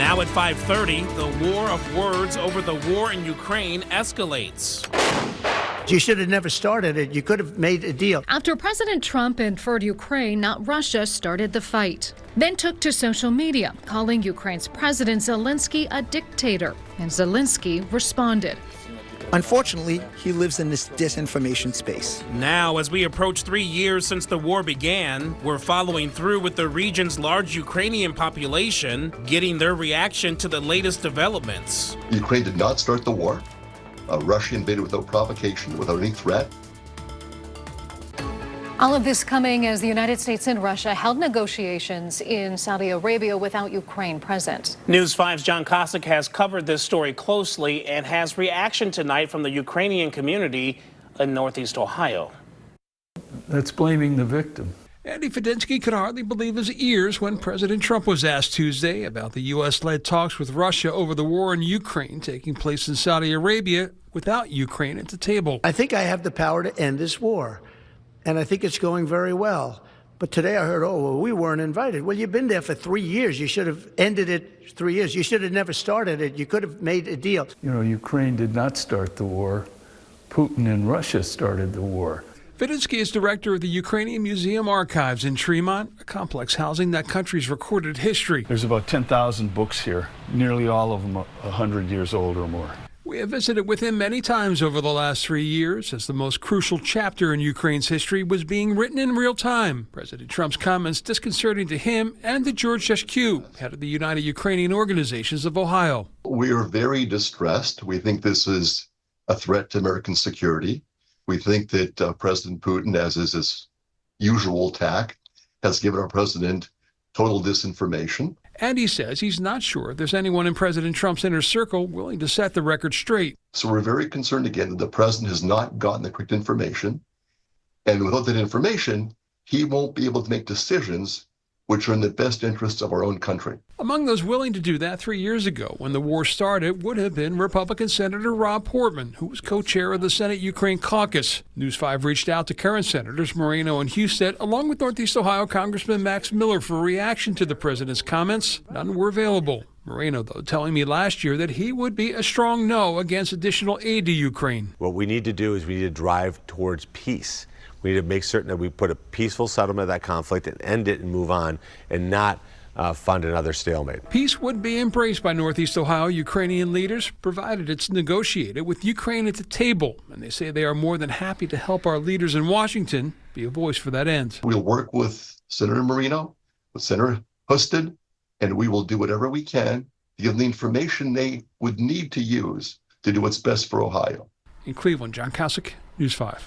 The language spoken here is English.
Now at 5:30, the war of words over the war in Ukraine escalates. You should have never started it. You could have made a deal. After President Trump inferred Ukraine, not Russia, started the fight. Then took to social media, calling Ukraine's President Zelensky a dictator. And Zelensky responded. Unfortunately, he lives in this disinformation space. Now, as we approach 3 years since the war began, we're following through with the region's large Ukrainian population, getting their reaction to the latest developments. Ukraine did not start the war. Russia invaded without provocation, without any threat. All of this coming as the United States and Russia held negotiations in Saudi Arabia without Ukraine present. News 5's John Kosick has covered this story closely and has reaction tonight from the Ukrainian community in Northeast Ohio. That's blaming the victim. Andy Fedinsky could hardly believe his ears when President Trump was asked Tuesday about the U.S.-led talks with Russia over the war in Ukraine taking place in Saudi Arabia without Ukraine at the table. I think I have the power to end this war, and I think it's going very well. But today I heard, oh, well, we weren't invited. Well, you've been there for 3 years. You should have ended it 3 years. You should have never started it. You could have made a deal. You know, Ukraine did not start the war. Putin and Russia started the war. Fedinsky is director of the Ukrainian Museum Archives in Tremont, a complex housing that country's recorded history. There's about 10,000 books here, nearly all of them 100 years old or more. We have visited with him many times over the last 3 years as the most crucial chapter in Ukraine's history was being written in real time. President Trump's comments disconcerting to him and to George Sheshku, head of the United Ukrainian Organizations of Ohio. We are very distressed. We think this is a threat to American security. We think that President Putin, as is his usual tack, has given our president total disinformation. And he says he's not sure if there's anyone in President Trump's inner circle willing to set the record straight. So we're very concerned again that the president has not gotten the correct information. And without that information, he won't be able to make decisions which are in the best interests of our own country. Among those willing to do that 3 years ago when the war started would have been Republican Senator Rob Portman, who was co-chair of the Senate Ukraine caucus. News 5 reached out to current Senators Moreno and Husted, along with Northeast Ohio Congressman Max Miller, for a reaction to the president's comments. None were available. Moreno, though, telling me last year that he would be a strong no against additional aid to Ukraine. What we need to do is we need to drive towards peace. We need to make certain that we put a peaceful settlement of that conflict and end it and move on and not fund another stalemate. Peace would be embraced by Northeast Ohio Ukrainian leaders, provided it's negotiated with Ukraine at the table. And they say they are more than happy to help our leaders in Washington be a voice for that end. We'll work with Senator Moreno, with Senator Husted, and we will do whatever we can to give them the information they would need to use to do what's best for Ohio. In Cleveland, John Kosick, News 5.